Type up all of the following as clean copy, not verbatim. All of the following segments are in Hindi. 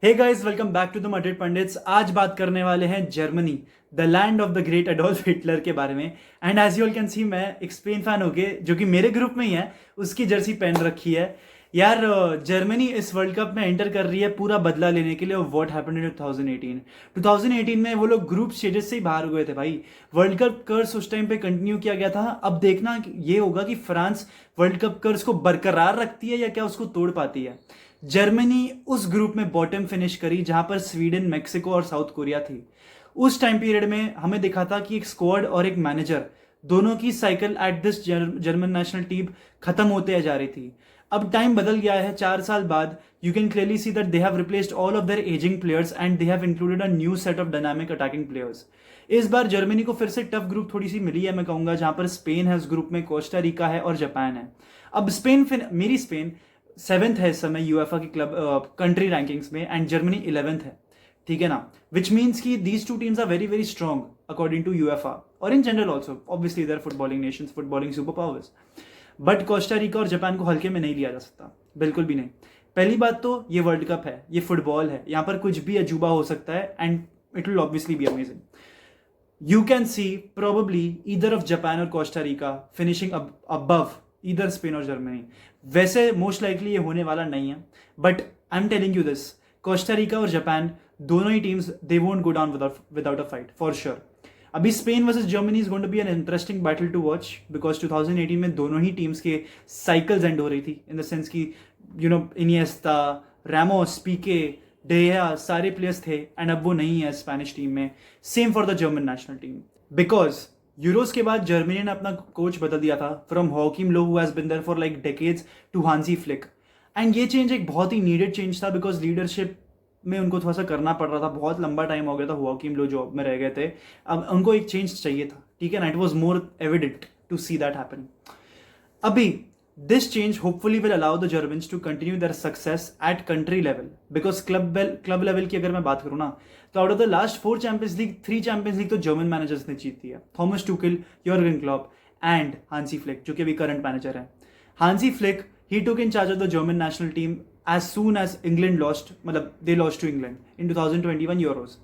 Hey guys, welcome back to the Madrid pundits. आज बात करने वाले हैं Germany, the land of the great Adolf Hitler के बारे में। And as you all can see, मैं एक स्पेन फैन होके, जो कि मेरे ग्रुप में ही है, उसकी जर्सी पहन रखी है। यार, जर्मनी इस वर्ल्ड कप में एंटर कर रही है पूरा बदला लेने के लिए ऑफ व्हाट हैपेंड इन 2018। 2018 में वो लोग ग्रुप स्टेजेस से ही बाहर हो गए थे भाई। वर्ल्ड कप कर्स उस टाइम पे कंटिन्यू किया गया था। अब देखना ये होगा कि फ्रांस वर्ल्ड कप कर्स को बरकरार रखती है या क्या उसको तोड़ पाती है। जर्मनी उस ग्रुप में बॉटम फिनिश करी जहां पर स्वीडन, मेक्सिको और साउथ कोरिया थी। उस टाइम पीरियड में हमें दिखा था कि एक स्क्वाड और एक मैनेजर दोनों की cycle at this German national team खत्म होते जा रही थी। अब टाइम बदल गया है। 4 साल बाद you can clearly see that they have replaced all of their ageing players and they have included a new set of dynamic attacking players. इस बार जर्मनी को फिर से टफ ग्रुप थोड़ी सी मिली है, मैं कहूंगा, जहां पर स्पेन है उस ग्रुप में, कोस्टा रिका है और जापान है। अब मेरी स्पेन 7th है इस समय यूएफए की क्लब कंट्री रैंकिंग्स में, एंड जर्मनी 11th है। ठीक है ना, विच मीन्स कि these two teams are very very strong according to UEFA और in general also. Obviously their footballing nations, footballing super powers, but Costa Rica और जापान को हल्के में नहीं लिया जा सकता, बिल्कुल भी नहीं। पहली बात तो ये वर्ल्ड कप है, ये फुटबॉल है, यहाँ पर कुछ भी अजूबा हो सकता है and it will obviously be amazing. You can see probably either of Japan और Costa Rica finishing above either Spain और जर्मनी। वैसे मोस्ट लाइकली ये होने वाला नहीं है, but I am telling you this, Costa Rica और जापान दोनों ही teams they won't go down without a fight for sure. अभी Spain versus Germany is going to be an interesting battle to watch, because 2018 में दोनों ही टीम्स के साइकिल्स एंड हो रही थी, इन द सेंस कि इनिएस्टा, रैमोस, पीके, डेया सारे प्लेयर्स थे, एंड अब वो नहीं है स्पेनिश टीम में। Same for the German national team, because Euros के बाद जर्मनी ने अपना कोच बदल दिया था from Joachim Low, who has been there for like decades, to Hansi Flick. And ये चेंज एक बहुत ही नीडेड चेंज था, बिकॉज लीडरशिप में उनको थोड़ा सा करना पड़ रहा था। बहुत लंबा टाइम हो गया था हॉकिम लो जॉब में रह गए थे, अब उनको एक चेंज चाहिए था। ठीक है ना, it was more evident to see that happen. अभी this change hopefully will allow the Germans to continue their success at country level, because club level की अगर मैं बात करूँ ना, तो out of the last 4 Champions League, 3 Champions League तो German managers ने जीती है। Thomas Tuchel, Jurgen Klopp and Hansi Flick, जो कि अभी करंट मैनेजर है। Hansi Flick, he took in charge of the German national team as soon as England lost, मतलब they lost to England in 2021 Euros।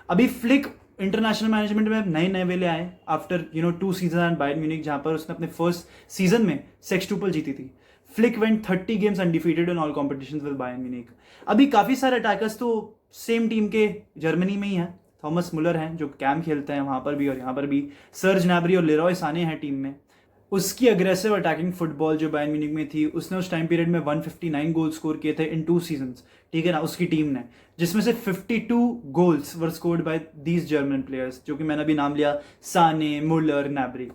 अभी फ्लिक इंटरनेशनल मैनेजमेंट में नए नए वेले आए after 2 season and Bayern Munich, जहां पर उसने अपने फर्स्ट सीजन में सेक्सटुपल जीती थी। Flick went 30 games undefeated in all competitions with Bayern Munich. अभी काफी सारे अटैकर्स तो सेम टीम के जर्मनी में ही हैं। थॉमस मुलर हैं जो कैम खेलते हैं वहां पर भी और यहाँ पर भी, सर्ज नैब्री और लेरॉय साने हैं टीम में। उसकी अग्रेसिव अटैकिंग फुटबॉल जो बायर्न म्यूनिख में थी, उसने उस टाइम पीरियड में 159 गोल स्कोर किए थे इन 2 सीजन्स। ठीक है ना, उसकी टीम ने, जिसमें से 52 goals were scored by these German players, जो कि मैंने अभी नाम लिया, साने, मुलर, नैब्री।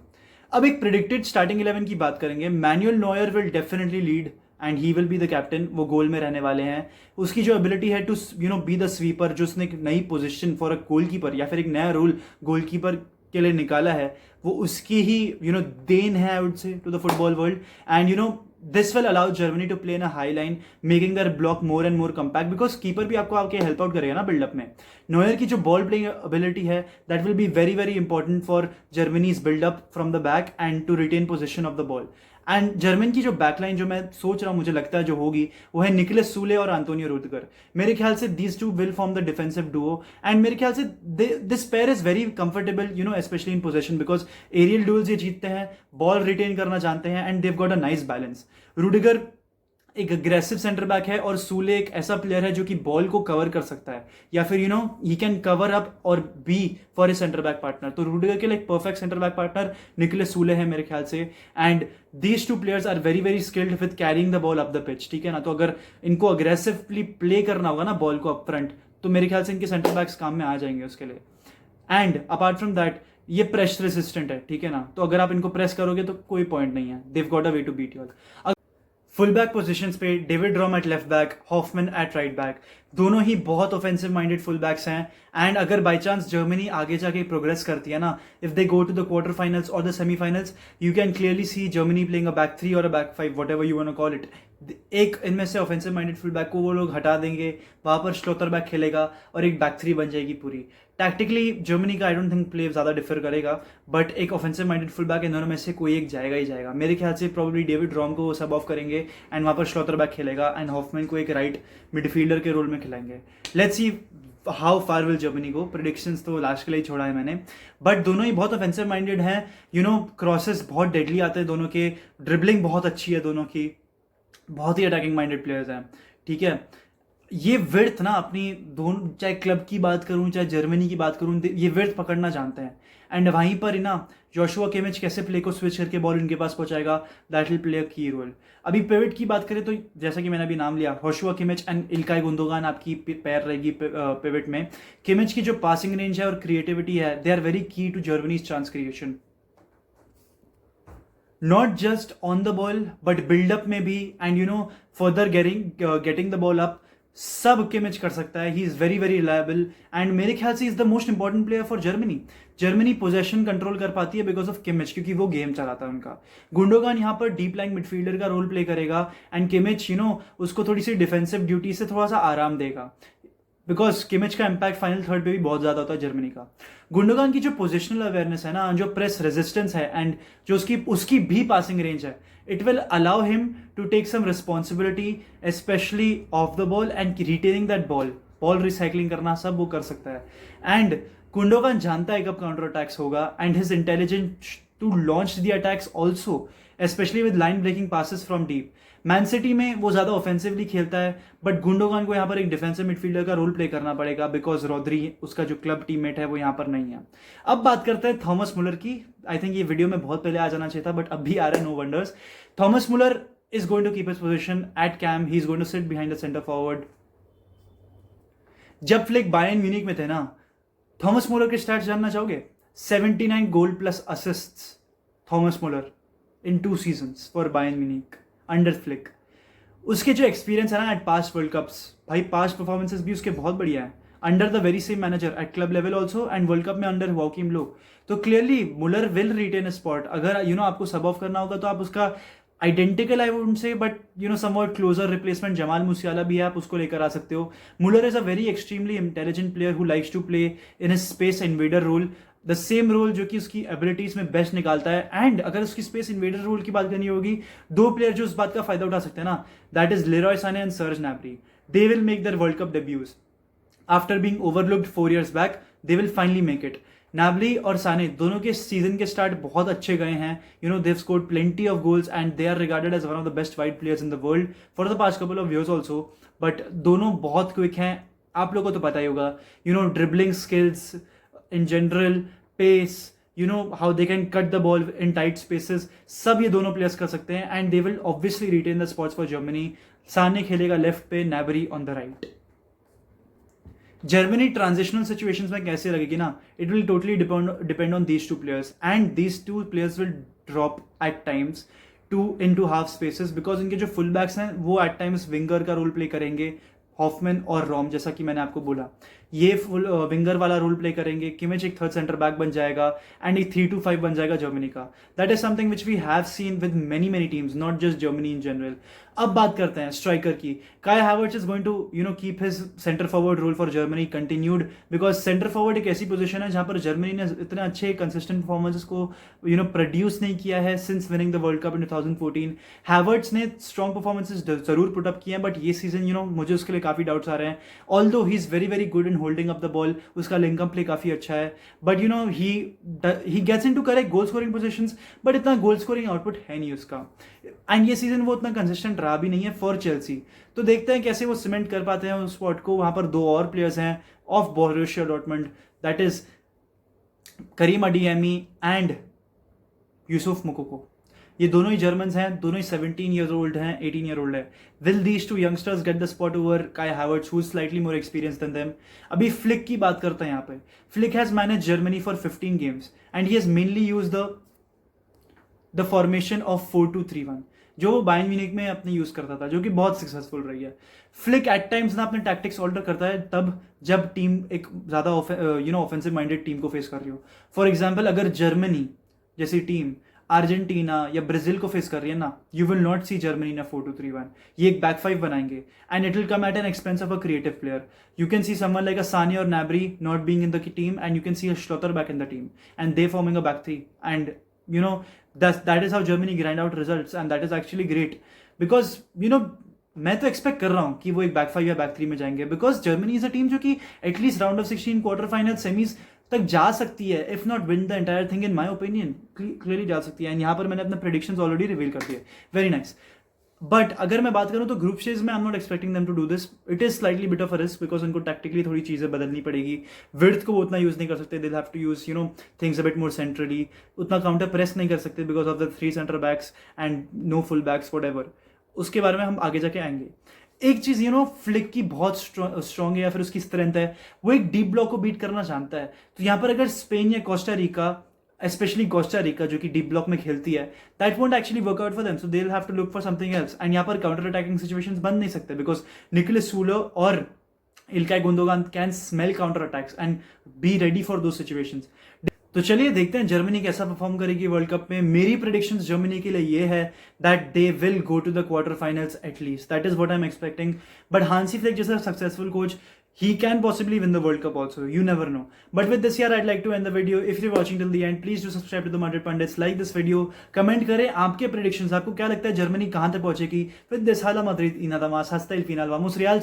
अब एक प्रिडिक्टेड स्टार्टिंग 11 की बात करेंगे। Manuel Neuer will definitely lead and he will be the captain, वो गोल में रहने वाले हैं। उसकी जो एबिलिटी है टू बी द स्वीपर, जो उसने एक नई पोजिशन फॉर अ गोलकीपर या फिर एक नया रोल गोलकीपर के लिए निकाला है, वो उसकी ही देन है, I would say, to the football world. And this will allow Germany to play in a high line, making their block more and more compact, because keeper भी आपको आके हेल्प आउट करेगा ना बिल्डअप में। नोयर की जो बॉल प्लेइंग एबिलिटी है, that will be very very important for Germany's buildup from the back and to retain position of the ball. And German की जो बैकलाइन, जो मैं सोच रहा हूँ, मुझे लगता है जो होगी, वो है निकलस सूले और एंटोनियो रुदिगर। मेरे ख्याल से these two will form the defensive duo, and मेरे ख्याल से this pair is very comfortable specially in possession, because aerial duels ये जीतते हैं, बॉल रिटेन करना जानते हैं, and they've got a nice balance. Rudiger एक अग्रेसिव सेंटर बैक है और सूले एक ऐसा प्लेयर है जो कि बॉल को कवर कर सकता है, या फिर ही कैन कवर अप और be for a centre back partner. तो रुडिगर के लिए एक perfect centre back partner Niklas Sule है मेरे ख्याल से, and these 2 players are very very skilled with carrying the ball up the pitch. ठीक है ना, तो अगर इनको अग्रेसिवली प्ले करना होगा ना बॉल को अप फ्रंट, तो मेरे ख्याल से इनके सेंटर बैक्स काम में आ जाएंगे उसके लिए। एंड अपार्ट फ्रॉम दैट, ये प्रेस रेसिस्टेंट है। ठीक है ना, तो अगर आप इनको प्रेस करोगे तो कोई पॉइंट नहीं है, they've got a way to beat you all. Full back position पे David Raum at left back, Hofmann at right back, दोनों ही बहुत ऑफेंसिव माइंडेड फुल बैक्स हैं। एंड अगर बाई चांस जर्मनी आगे जाके प्रोग्रेस करती है ना, if they go to the quarter finals और the semifinals, you can clearly see Germany playing a back 3 और a back 5, whatever you want to call it, एक इनमें से ऑफेंसिव माइंडेड फुल बैक को वो लोग हटा देंगे, वहां पर स्लोतरबैक खेलेगा और एक बैक थ्री बन जाएगी पूरी। टैक्टिकली जर्मनी का आई डोंट थिंक प्ले ज़्यादा डिफर करेगा, बट एक offensive minded full back in दोनों में से कोई एक जाएगा ही जाएगा। मेरे ख्याल से प्रॉब्ली डेविड रॉम को वो सब ऑफ करेंगे एंड वहाँ पर स्लोतरबैक खेलेगा एंड हॉफमैन को एक राइट मिडफील्डर के रोल में खिलाएंगे। Let's see how far will Germany को। प्रेडिक्शंस तो लास्ट के लिए छोड़ा है मैंने, बट दोनों ही बहुत ऑफेंसिव माइंडेड हैं। क्रॉसेस बहुत डेडली आते हैं दोनों के, ड्रिबलिंग बहुत अच्छी है दोनों की, बहुत ही अटैकिंग माइंडेड प्लेयर्स हैं। ठीक है, ये विर्थ ना अपनी दोनों, चाहे क्लब की बात करूं चाहे जर्मनी की बात करूं, ये विर्थ पकड़ना जानते हैं। एंड वहीं पर ही ना जोशुआ किमिच कैसे प्ले को स्विच करके बॉल इनके पास पहुंचाएगा, दैट विल प्ले अ की रोल। अभी पिवट की बात करें तो जैसा कि मैंने अभी नाम लिया, जोशुआ किमिच एंड इल्काई गुंदोगान आपकी पैर रहेगी पिवट में। किमिच की जो पासिंग रेंज है और क्रिएटिविटी है, they are very key to Germany's chance creation, not just on the ball but buildup में भी, and further getting the ball up, सब किमिच कर सकता है। He is very very reliable and मेरे ख्याल से is the most important player for Germany. Germany possession control कर पाती है बिकॉज ऑफ किमिच, क्योंकि वो गेम चलाता है उनका। गुंडोगान यहाँ पर डीप लाइन मिडफील्डर का रोल प्ले करेगा एंड किमिच उसको थोड़ी सी डिफेंसिव ड्यूटी से थोड़ा सा आराम देगा, बिकॉज किमिच का इम्पैक्ट फाइनल थर्ड पे भी बहुत ज्यादा होता है जर्मनी का। गुंडोगान की जो पोजिशनल अवेयरनेस है ना, जो प्रेस रेजिस्टेंस है एंड जो उसकी भी पासिंग रेंज है, it will allow him to take some responsibility specially off the ball and retaining that ball recycling करना सब वो कर सकता है। एंड गुंडोगान जानता है कब काउंटर अटैक्स होगा and his intelligent to launch the attacks also, specially with line breaking passes from deep. Man City में वो ज्यादा ऑफेंसिवली खेलता है, बट गुंडोगान को यहाँ पर एक डिफेंसिव मिडफील्डर का रोल प्ले करना पड़ेगा बिकॉज रॉड्री उसका जो क्लब टीममेट है वो यहाँ पर नहीं है। अब बात करते हैं थॉमस मुलर की। आई थिंक ये वीडियो में बहुत पहले आ जाना चाहिए था, बट अब भी आ रहा है, no wonders. Thomas Muller is going to keep his position at CAM, he is going to sit behind the centre forward. जब फ्लिक बायर्न म्यूनिक में थे ना, थॉमस मुलर के स्टैट्स जानना चाहोगे? 79 goal plus assists Thomas Muller in 2 seasons for Bayern Munich under Flick. उसके जो एक्सपीरियंस है ना एट पास्ट वर्ल्ड कप्स, भाई पास्ट परफॉर्मेंसेस भी उसके बहुत बढ़िया है, under the very same manager at club level also and world cup में अंडर वॉकिम लो। तो clearly Muller will retain a spot. अगर आपको सब ऑफ करना होगा तो आप उसका आइडेंटिकल आई वुड से, but somewhat closer replacement Jamal Musiala भी है, आप उसको लेकर आ सकते हो। Muller is a very extremely intelligent player who likes to play in his space invader role, the same role जो कि उसकी एबिलिटीज में बेस्ट निकालता है। एंड अगर उसकी स्पेस इन्वेडर रोल की बात करनी होगी, 2 प्लेयर जो उस बात का फायदा उठा सकते हैं ना, that is Leroy Sane and Serge Gnabry. They will make their world cup debuts after being overlooked 4 years back, they will finally make it. Gnabry और साने दोनों के सीजन के स्टार्ट बहुत अच्छे गए हैं। They scored plenty of goals and they are regarded as one of the best wide players in the world for the past couple of years also. But दोनों बहुत क्विक हैं, आप लोगों को तो पता ही होगा। Dribbling skills in general, pace, how they can cut the ball in tight spaces, सब ये दोनों प्लेयर्स कर सकते हैं and they will obviously retain the spots for Germany. Sane खेलेगा लेफ्ट पे, Gnabry on the right. Germany transitional situations में कैसे लगेगी ना, it will totally depend on these 2 players and these 2 players will drop at times into half spaces because इनके जो फुल बैक्स हैं वो एट टाइम्स विंगर का रोल प्ले करेंगे, हॉफमैन और रॉम, जैसा कि मैंने आपको बोला ये फुल विंगर वाला रोल प्ले करेंगे। किमिच एक थर्ड सेंटर बैक बन जाएगा एंड एक 3-2-5 बन जाएगा जर्मनी का। That is something which we have seen with many teams, not just Germany in general. अब बात करते हैं स्ट्राइकर की। Kai Havertz is going to keep his centre forward role for Germany continued because centre forward एक ऐसी पोजीशन है जहां पर जर्मनी ने इतने अच्छे कंसिस्टेंट परफॉर्मेंसेस को प्रोड्यूस नहीं किया है since winning the world cup in 2014। Havertz ने स्ट्रॉन्ग परफॉर्मेंसेस जरूर पुटअप किए हैं, बट ये सीजन मुझे उसके लिए काफी डाउट्स आ रहे हैं। Although he is very very good in holding up the ball, उसका लिंकअप प्ले काफी अच्छा है, but he gets into correct goal scoring positions, but इतना गोल स्कोरिंग आउटपुट है नहीं उसका। एंड ये सीजन वो उतना कंसिस्टेंट रहा भी नहीं है फॉर चेल्सी। तो देखते हैं कैसे वो सीमेंट कर पाते हैं उस स्पॉट को। वहां पर 2 और प्लेयर्स हैं of Borussia Dortmund, that is Karim Adeyemi and Youssoufa Moukoko. ये दोनों ही जर्मन्स हैं, दोनों ही 17 years old हैं, 18 year old है। Will these 2 youngsters get the spot over Kai Havertz who is slightly more experience than them? अभी फ्लिक की बात करते हैं यहाँ पे। Flick has manage Germany for 15 games and he has mainly use the formation of 4-2-3-1 जो वो बायर्न म्यूनिख में अपने यूज करता था, जो कि बहुत सक्सेसफुल रही है। फ्लिक एट टाइम्स ना अपने टैक्टिक्स ऑल्टर करता है तब जब टीम एक ज्यादा ऑफेंसिव माइंडेड टीम को फेस कर रही हो। फॉर एग्जाम्पल अगर जर्मनी जैसी टीम अर्जेंटीना या ब्राजील को फेस कर रही है ना, you will not see Germany in a 4-2-3-1. ये एक बैक फाइव बनाएंगे and it will come at an expense of a creative player. You can see someone like a Sane or Nabry not being in the team, and you can see a Schlotterbeck in the team, and they forming a back three. And you know that is how Germany grind out results, and that is actually great because मैं तो एक्सपेक्ट कर रहा हूँ कि वो एक बैक फाइव या बैक थ्री में जाएंगे because Germany is a team जो कि at least round of 16 quarter final semis तक जा सकती है, if not win the entire thing in my opinion, clearly जा सकती है. एंड यहाँ पर मैंने अपने प्रेडिक्शंस ऑलरेडी रिवील कर दिए. Very nice. बट अगर मैं बात करूं तो ग्रुप स्टेज में I am not expecting them to do this. It is slightly bit of a risk because उनको टैक्टिकली थोड़ी चीज़ें बदलनी पड़ेगी. विड्थ को वो उतना यूज नहीं कर सकते. They have to use things a bit more centrally. उतना काउंटर प्रेस नहीं कर सकते because of the 3 centre backs and no full backs whatever. उसके बारे में हम आगे जाके आएंगे. एक चीज फ्लिक की बहुत स्ट्रॉन्ग है या फिर उसकी स्ट्रेंथ है, वो एक डीप ब्लॉक को बीट करना जानता है. तो यहाँ पर अगर स्पेन या Costa Rica, specially Costa Rica जो कि डीप ब्लॉक में खेलती है, that won't actually work out for them, so they will have to look for something else. And यहाँ पर काउंटर अटैकिंग सिचुएशंस बन नहीं सकते बिकॉज निकोलस सूलो और Ilkay Gundogan can smell counter attacks and be ready for those situations. तो चलिए देखते हैं जर्मनी कैसा परफॉर्म करेगी वर्ल्ड कप में. मेरी प्रेडिक्शंस जर्मनी के लिए ये है that they will go to the quarter finals at least. That is what I am expecting. But Hansi Flick जैसा successful coach, he can possibly win the World Cup also. You never know. But with this here, I'd like to end the video. If you're watching till the end, please do subscribe to the Madrid Pundits. Like this video. Comment करें आपके predictions. आपको क्या लगता है जर्मनी कहाँ तक पहुंचेगी? With this, hala Madrid, ina damas, hasta el final. Vamos Real.